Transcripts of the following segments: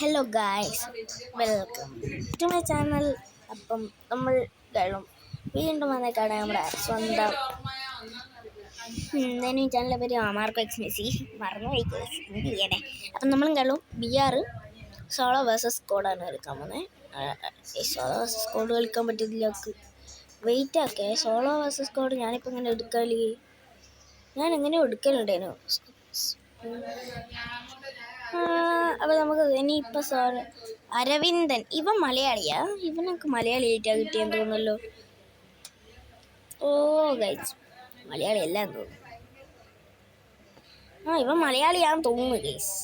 Hello guys, welcome to my channel. അപ്പം നമ്മൾ വീണ്ടും വന്നേക്കാണ് നമ്മുടെ സ്വന്തം ഈ ചാനലിലെ പേര് മാർക്കോ എക്സ് മെസ്സി മറന്നു വയ്ക്കേ. അപ്പം നമ്മളും BR സോളോ വേഴ്സസ് സ്ക്വാഡാണ് കളിക്കാൻ പോകുന്നത്. സോളോ വേഴ്സസ് സ്ക്വാഡ് കളിക്കാൻ പറ്റില്ല, wait Aake. Solo versus squad ഞാനിപ്പോൾ ഇങ്ങനെ ഞാൻ എങ്ങനെയോ എടുക്കലുണ്ടേനു. അപ്പോൾ നമുക്ക് ഇനിയിപ്പോൾ അരവിന്ദൻ, ഇവൻ മലയാളിയാ? ഇവനൊക്കെ മലയാളിയായിട്ടാണ് കിട്ടിയെന്ന് തോന്നുന്നല്ലോ. ഓ ഗൈസ്, മലയാളി അല്ല എന്ന് തോന്നുന്നു. ഇവൻ മലയാളിയാന്ന് തോന്നുന്നു ഗൈസ്.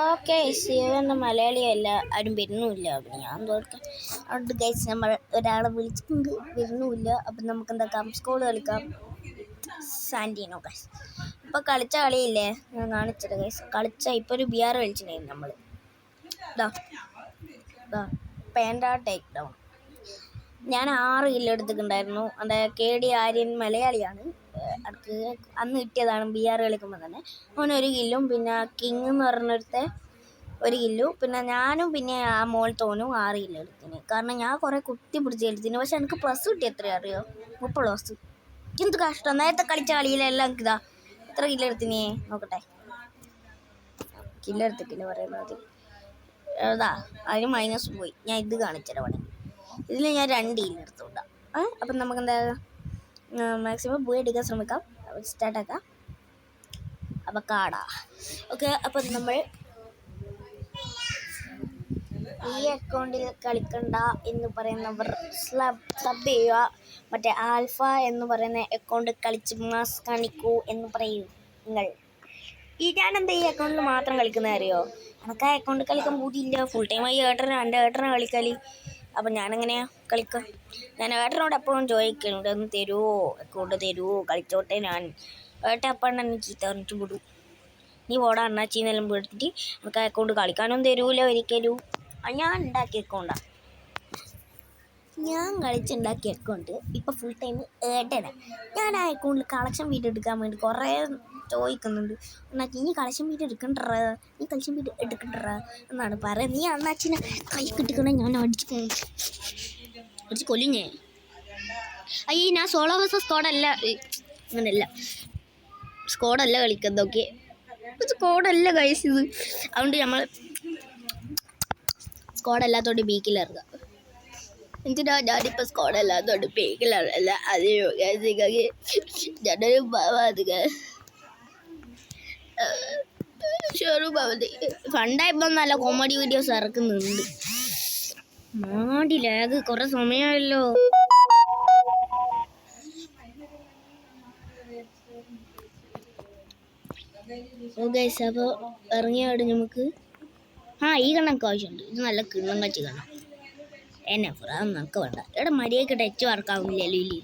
ഓക്കെ, ഇവൻ്റെ മലയാളിയല്ല, ആരും വരുന്നുമില്ല. അപ്പം ഞാൻ തോൽക്കാം. അതുകൊണ്ട് ഗൈസ് നമ്മൾ ഒരാളെ വിളിച്ചിട്ടുണ്ട്, വരുന്നുമില്ല. അപ്പം നമുക്ക് എന്താക്കാം, സ്കോഡ് കളിക്കാം. സാൻറ്റീനോ ഗൈസ് ഇപ്പോൾ കളിച്ച കളിയില്ലേ, ഞാൻ കാണിച്ചത് ഗൈസ്. ഇപ്പോൾ ഒരു BR കളിച്ചിട്ടുണ്ടായിരുന്നു നമ്മൾ. പേൻഡ ടേക്ക് ഡൗൺ. ഞാൻ 6 കില്ല് എടുത്തിട്ടുണ്ടായിരുന്നു. എൻ്റെ KD ആര്യൻ മലയാളിയാണ്. അടുത്ത് അന്ന് കിട്ടിയതാണ് BR കളിക്കുമ്പോൾ തന്നെ. അവന് 1 കില്ലും, പിന്നെ കിങ് എന്ന് പറഞ്ഞിടത്തെ 1 കില്ലും, പിന്നെ ഞാനും പിന്നെ ആ മോൾ തോനും 6 കില്ല് എടുത്തിന്. കാരണം ഞാൻ കുറേ കുത്തി പിടിച്ച് എടുത്തിന്. പക്ഷെ എനിക്ക് പ്ലസ് കിട്ടി. എത്രയാ അറിയോ? 30 പ്ലസ്. എന്ത് കഷ്ടം. നേരത്തെ കളിച്ച കളിയിലെല്ലാം എത്ര കില്ല് എടുത്തിനേ നോക്കട്ടെ. കില്ലെടുത്തിട്ടില്ല പറയുന്നത്. അതിന് മൈനസ് പോയി. ഞാൻ ഇത് കാണിച്ചത് അവിടെ. ഇതിൽ ഞാൻ 2 കില്ല് എടുത്തുകൊണ്ടാ. അപ്പം നമുക്ക് മാക്സിമം പോയി എടുക്കാൻ ശ്രമിക്കാം. സ്റ്റാർട്ടാക്കാം. അപ്പം ഓക്കെ. അപ്പം നമ്മൾ ഈ അക്കൗണ്ടിൽ കളിക്കണ്ട എന്ന് പറയുന്നവർ സബ് ചെയ്യുക. മറ്റേ ആൽഫ എന്ന് പറയുന്ന അക്കൗണ്ട് കളിച്ച് മാസ് കാണിക്കൂ എന്ന് പറയൂ നിങ്ങൾ. ഞാനെന്താ ഈ അക്കൗണ്ടിൽ മാത്രം കളിക്കുന്നത് അറിയോ? എനിക്ക് ആ അക്കൗണ്ട് കളിക്കാൻ പൂതിയില്ല. ഫുൾ ടൈം ആയി എൻ്റെ ഏട്ടനാണ് കളിക്കല്. അപ്പം ഞാനെങ്ങനെയാണ് കളിക്കുക? ഞാൻ ഏട്ടനോട് എപ്പോഴും ചോദിക്കുന്നുണ്ട്, ഒന്ന് തരുമോ, അക്കൗണ്ട് തരുമോ, കളിച്ചോട്ടെ. ഞാൻ ഏട്ടൻ എന്നെ ചീത്ത പറഞ്ഞിട്ട് വിടും. നീ ഓടാ അണ്ണാച്ചിന്നെല്ലാം എടുത്തിട്ട് എനിക്ക് ആ അക്കൗണ്ട് കളിക്കാനും തരൂല ഒരിക്കലും. ഞാൻ ഉണ്ടാക്കിയ അക്കൗണ്ടാണ്, ഞാൻ കളിച്ചുണ്ടാക്കിയ അക്കൗണ്ട്. ഇപ്പം ഫുൾ ടൈം ഏട്ടനാണ്. ഞാൻ ആ അക്കൗണ്ടിൽ കളക്ഷൻ വീഡിയോ എടുക്കാൻ വേണ്ടി കുറേ ചോദിക്കുന്നുണ്ട്. അണ്ണാച്ചി നീ കളക്ഷൻ വീഡിയോ എടുക്കണ്ടറ, നീ കളക്ഷൻ വീഡിയോ എടുക്കണ്ടറ എന്നാണ് പറയുന്നത്. നീ അണ്ണാച്ചിനെ കൈ കിട്ടിക്കണേ ഞാൻ അടിച്ച് കൊല്ലിഞ്ഞേ. ഞാൻ സോളോ വേഴ്സസ് സ്ക്വാഡല്ല, അങ്ങനെയല്ല, സ്ക്വാഡല്ല കളിക്കുന്നത്. ഓക്കെ, സ്ക്വാഡല്ല ഗൈസ് ഇത്. അതുകൊണ്ട് നമ്മൾ സ്ക്വാഡല്ലാത്തോണ്ട് ബീക്കിലിറങ്ങുക. എന്തിനാ ഞാനിപ്പോൾ സ്ക്വാഡല്ലാത്തോണ്ട് ബീക്കിലിറങ്ങല്ല? അതെയോ ഞാനൊരു ബാവാതുക ഫണ്ടായപ്പോൾ നല്ല കോമഡി വീഡിയോസ് ഇറക്കുന്നുണ്ട്. മാടി ലാഗ്, കുറെ സമയമായല്ലോ. ഗൈസ് അപ്പോൾ ഇറങ്ങിയോടെ നമുക്ക് ഈ കണ്ണൊക്കെ ആവശ്യമുണ്ട്. ഇത് നല്ല കിണ്ണം കച്ചി കണ്ണം. അതൊന്നും നമുക്ക് വേണ്ട. ഇവിടെ മര്യാദയ്ക്ക് ടച്ച് വർക്കാവില്ലല്ലോ.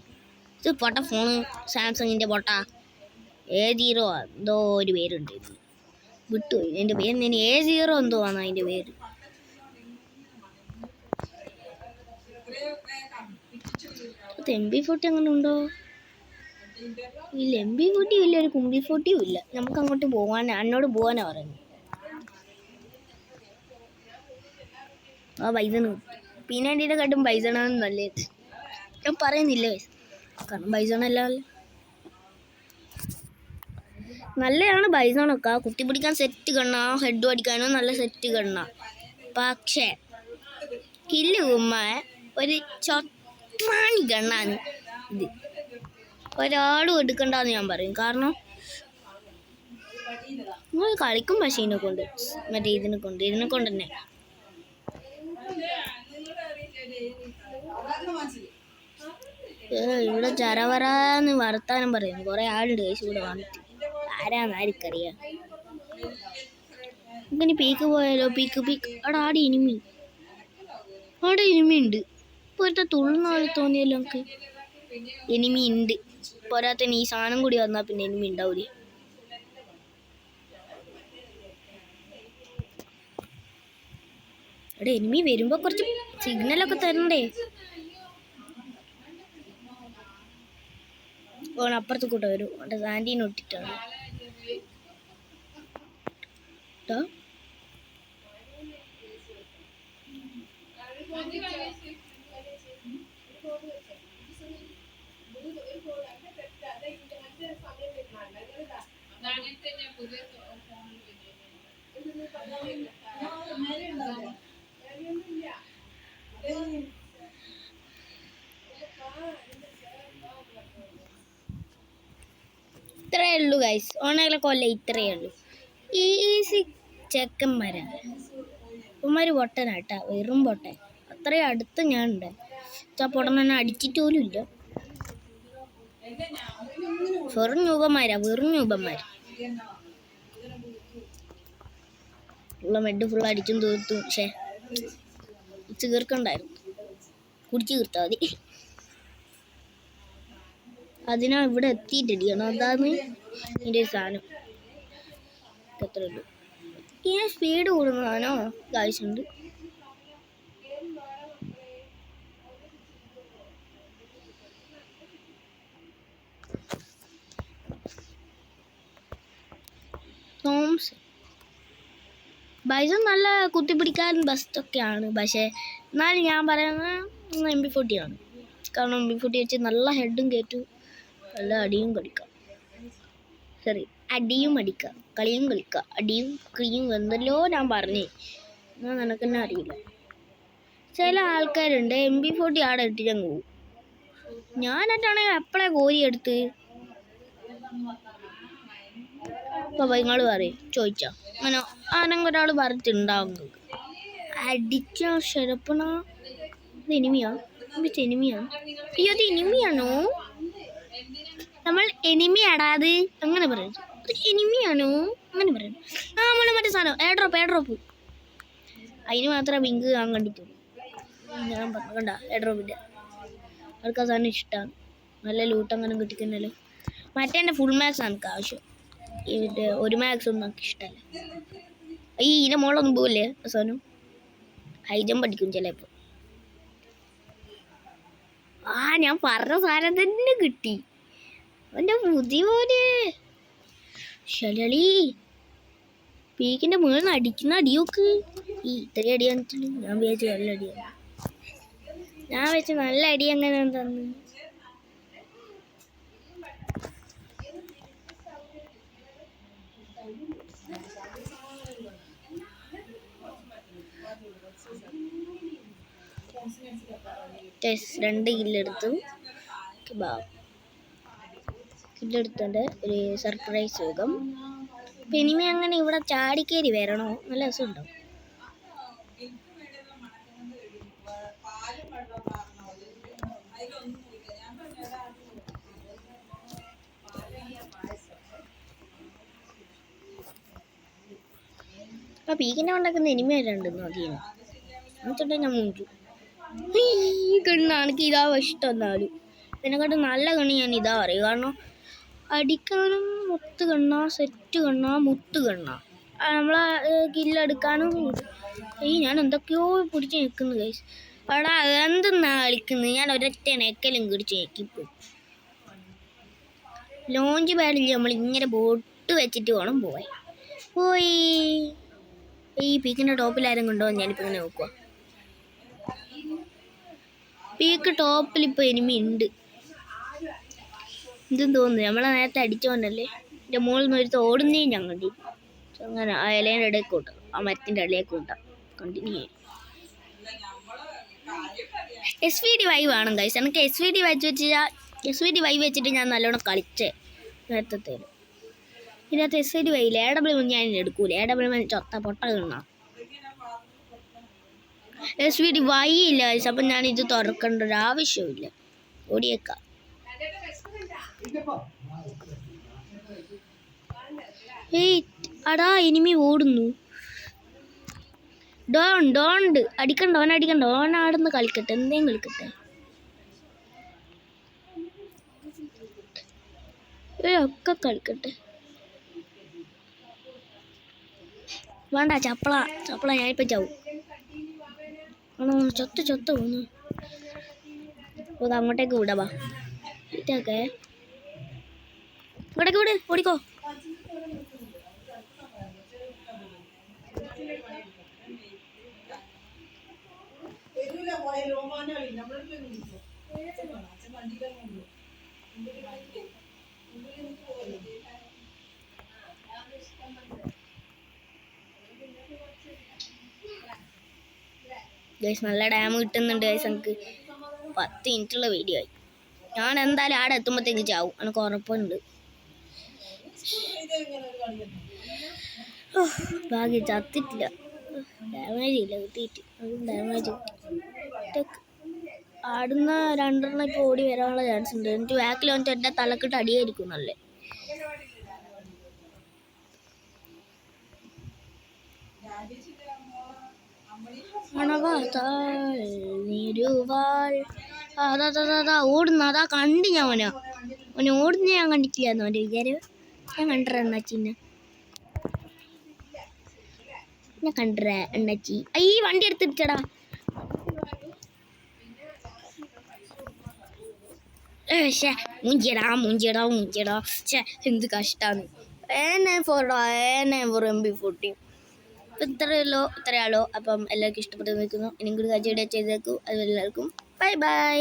ഇത് പൊട്ട ഫോണ്, സാംസങ്ങിൻ്റെ പൊട്ട A0 എന്തോ ഒരു പേരുണ്ട്. ഇത് വിട്ടുപോയി എൻ്റെ പേര്. A0 എന്തോ ആണ് അതിൻ്റെ പേര്. MP40 അങ്ങനെ ഉണ്ടോ? ഇല്ല, MP40 ഇല്ല, ഒരു കുമ്പി40 ഇല്ല. നമുക്ക് അങ്ങോട്ട് എന്നോട് പോകാനാ പറയുന്നത്. ബൈസണ് P90 കാട്ടും ബൈസണാണ് നല്ലത്. ഞാൻ പറയുന്നില്ലേ, കാരണം ബൈസണല്ല നല്ലതാണ് ബൈസണൊക്കെ. കുത്തി പിടിക്കാൻ സെറ്റ് കണ്ണ, ഹെഡ് അടിക്കാനോ നല്ല സെറ്റ് കണ്ണ. പക്ഷേ കില്ല് ഒരു ചൊട്ടാണി ഗണ്ണാണ് ഇത്. ഒരാളും എടുക്കണ്ടെന്ന് ഞാൻ പറയും. കാരണം നിങ്ങൾ കളിക്കും പക്ഷേ ഇതിനെ കൊണ്ട്, മറ്റേ ഇതിനെ കൊണ്ട് തന്നെ. ഇവിടെ ചരവരാന്ന് വർത്താനം പറയുന്നു. കുറെ ആളുണ്ട് കേസ് ഇവിടെ വന്നിട്ട്. ആരാന്ന് ആർക്കറിയാം. ഇങ്ങനെ പീക്ക് പോയാലോ? പീക്ക് അവിടെ ഇനിമി ഉണ്ട്. ഇപ്പോഴത്തെ തുള്ളുന്ന തോന്നിയല്ലോ നമുക്ക്. എനിമി ഉണ്ട്. പോരാത്തന്നെ ഈ സാധനം കൂടി വന്നാൽ പിന്നെ എനിമി ഉണ്ടാവൂലേ. ഇവിടെ എനിമി വരുമ്പോ കുറച്ച് സിഗ്നലൊക്കെ തരണ്ടേ. ഓൺ അപ്പുറത്ത് കൂടെ വരും. അവിടെ സാൻഡീനെ ഇട്ടിട്ടാണ് കേട്ടോ. ഇത്രയേ ഉള്ളൂ ഗൈസ്. ഓണകളെ കൊല്ല ഇത്രയേ ഉള്ളൂ. ഈസി ചെക്കന്മാരാണ്. ഇവന്മാർ പൊട്ടനാട്ടാ, വെറും പൊട്ടൻ. അത്രയും അടുത്ത് ഞാൻ ഉണ്ട്. പൊട്ടൻ തന്നെ അടിച്ചിട്ട് പോലും ഇല്ല. വെറും രൂപന്മാരാ, വെറും രൂപന്മാർ. ഉള്ള മെഡ് ഫുൾ അടിച്ചും തീർത്തു. പക്ഷേ തീർക്കണ്ടായിരുന്നു, കുടിച്ച് തീർത്താൽ മതി. അതിനാ ഇവിടെ എത്തിയിട്ടിരിക്കണം. അതാണ് ഇതിൻ്റെ ഒരു സാധനം. എത്ര ഉള്ളൂ. ഇങ്ങനെ സ്പീഡ് കൂടുന്നതാണോ ആവശ്യമുണ്ട്. ബൈസൺ നല്ല കുത്തിപ്പിടിക്കാൻ ബെസ്റ്റൊക്കെയാണ്. പക്ഷേ എന്നാലും ഞാൻ പറയുന്നത് MP40 ആണ്. കാരണം MP40 വെച്ച് നല്ല ഹെഡും കയറ്റും, നല്ല അടിയും കളിക്കാം. സോറി, അടിയും അടിക്കാം, കളിയും കളിക്കാം, അടിയും കിളിയും എന്തല്ലോ ഞാൻ പറഞ്ഞേ. എന്നാൽ നിനക്ക് തന്നെ അറിയില്ല. ചില ആൾക്കാരുണ്ട് MP40 ആടെ ഇട്ടിട്ടങ്ങ് പോകും. ഞാനായിട്ടാണെങ്കിൽ എപ്പോഴേ കോരിയെടുത്ത് അപ്പോൾ നിങ്ങൾ പറയും ചോദിച്ചാ അങ്ങനെ ആണെങ്കിൽ ഒരാൾ പറഞ്ഞിട്ടുണ്ടാവും. അടിച്ച ഷെരപ്പണ ഇത് എനിമിയാണ്, ഇത് എനിമിയാണ്. അയ്യോ അത് എനിമിയാണോ? നമ്മൾ എനിമിയാടാത് അങ്ങനെ പറയുന്നത്. അത് എനിമിയാണോ അങ്ങനെ പറയുന്നത്. നമ്മൾ മറ്റേ സാധനം എയർഡ്രോപ്പ് അതിന് മാത്രമേ പിങ്ക് ഞാൻ കണ്ടിട്ടുള്ളൂ. ഞാൻ കണ്ട എയർഡ്രോപ്പിൻ്റെ അവർക്ക് ആ സാധനം ഇഷ്ടമാണ്. നല്ല ലൂട്ട് അങ്ങനെ കിട്ടിക്കുന്നല്ലോ. മറ്റേ ഫുൾ മാക്സ് നമുക്ക് ആവശ്യം. ഇതിൻ്റെ ഒരു മാക്സ് ഒന്നും നമുക്ക് ഇഷ്ടമല്ല. ഇതിൻ്റെ മുകളിലൊന്നും പോകില്ലേ അവസാനം. ഹൈ ജമ്പ് അടിക്കും ചിലപ്പോൾ. ഞാൻ പറഞ്ഞ സാധനം തന്നെ കിട്ടി. അവൻ്റെ പുതിയ പോലെ ശലളി പീക്കിൻ്റെ മുകളിൽ നിന്ന് അടിക്കുന്ന അടിയൊക്കെ ഇത്രയും അടി വന്നിട്ടുണ്ട്. ഞാൻ വിചാരിച്ചു നല്ല അടിയാണ്. ഞാൻ വെച്ച് നല്ല അടി അങ്ങനെ തന്നു. രണ്ട് കില്ലെടുത്തു. കില്ലെടുത്തോണ്ട് ഒരു സർപ്രൈസ് യോഗം. ഇനിമേ അങ്ങനെ ഇവിടെ ചാടിക്കേരി വരണോ? നല്ല രസമുണ്ടാവും. അപ്പം പീക്കിൻ്റെ കൊണ്ടാക്കുന്ന എനിമയായിട്ടുണ്ടെന്ന് മതിയെന്ന് എന്നിട്ടുണ്ടെങ്കിൽ ഞാൻ മുഞ്ചു. ഈ കണ്ണാണ് എനിക്ക് ഇതാ ഇഷ്ടം. എന്നാലും ഇതിനെക്കാട്ടും നല്ല കണ്ണ് ഞാൻ ഇതാ പറയും. കാരണം അടിക്കാനും മുത്ത് കണ്ണ, സെറ്റ് കണ്ണ, മുത്ത് കണ്ണ, നമ്മളെ കില്ലെടുക്കാനും. ഞാൻ എന്തൊക്കെയോ പിടിച്ച് നിൽക്കുന്നു ഗൈസ്. അവിടെ എന്തെന്നാ കളിക്കുന്നത്. ഞാൻ ഒരൊറ്റ നെക്കലും പിടിച്ച് ഞെക്കിപ്പോയി. ലോഞ്ച് പാഡിൽ നമ്മൾ ഇങ്ങനെ ബോട്ട് വെച്ചിട്ട് വേണം പോയി. ഈ പീക്കിൻ്റെ ടോപ്പിലാരും കൊണ്ടുപോകാൻ ഞാനിപ്പോൾ ഇങ്ങനെ നോക്കുക. പീക്ക് ടോപ്പിൽ ഇപ്പോൾ എനിമി ഉണ്ട്. ഇതും തോന്നുന്നു നമ്മളെ നേരത്തെ അടിച്ചോണ്ടല്ലേ. എൻ്റെ മുകളിൽ നിന്ന് ഒരുത്ത് ഓടുന്നേയും ഞാൻ കണ്ടി. അങ്ങനെ ആ ഇലേൻ്റെ ഇടയിൽ കൂട്ടാം, ആ മരത്തിൻ്റെ ഇടയിലേക്ക് കൂട്ടാം. കണ്ടിന്യൂ ചെയ്യും. SVD വൈവ് വേണം ഗൈസ്. എനിക്ക് SVD വെച്ചിട്ട് ഞാൻ നല്ലോണം കളിച്ചേ നേരത്തെ. ഇതിനകത്ത് SVD വൈയില്ല. AW ഞാൻ എടുക്കൂല. AW ചൊത്ത പൊട്ട കിണ്ണ. SVD വൈയില്ല guys. അപ്പം ഞാനിത് തുറക്കേണ്ട ഒരു ആവശ്യമില്ല. ഓടിയേക്കാം. അടാ എനിമി ഓടുന്നു. ഡോണ്ട് അടിക്കണ്ട, ഓൻ അടിക്കണ്ട. ഓൻ ആടുന്ന് കളിക്കട്ടെ, എന്തേലും കളിക്കട്ടെ. ഒക്കെ കളിക്കട്ടെ. വേണ്ട ചപ്പള ഞാനിപ്പോൾ ചാവും. ചൊത്ത പോന്നു. അത് അങ്ങോട്ടേക്ക് വിടാവാ. ഇതൊക്കെ ഇവിടേക്ക് വിട്, ഓടിക്കോ. ഗൈസ് നല്ല ഡാം കിട്ടുന്നുണ്ട് ഗൈസ്. നമുക്ക് 10 മിനിറ്റുള്ള വീഡിയോ ആയി. ഞാൻ എന്തായാലും ആടെ എത്തുമ്പോഴത്തേക്ക് ചാവും, എനിക്ക് ഉറപ്പുണ്ട്. ഭാഗ്യം ചത്തിട്ടില്ല, ഡാമേജ് ഇല്ല കിട്ടിയിട്ട്. അതും ഡാമേജ് ആടുന്ന 2 ഇപ്പോൾ ഓടി വരാനുള്ള ചാൻസ് ഉണ്ട്. എനിക്ക് ബാക്കിൽ വന്നിട്ട് എൻ്റെ തലക്കിട്ട് അടിയായിരിക്കും നല്ലേ. ഓടുന്ന അതാ കണ്ടി ഞാൻ അവനെ ഓടുന്ന ഞാൻ കണ്ടിട്ടില്ലാന്ന് അവൻ്റെ വിചാരം. ഞാൻ കണ്ടറ എണ്ണാച്ചിന്നെ, ഞാൻ കണ്ടറ എണ്ണാച്ചി. ഈ വണ്ടി എടുത്തിട്ടടാ. മുഞ്ചിയടാ എന്ത് കഷ്ടാണ്. MP40 ഇത്രയാളോ. അപ്പം എല്ലാവർക്കും ഇഷ്ടപ്പെട്ടു നിൽക്കുന്നു. ഇനിയും കൂടി കാഴ്ച ചെയ്തേക്കും. അത് എല്ലാവർക്കും ബൈ ബൈ.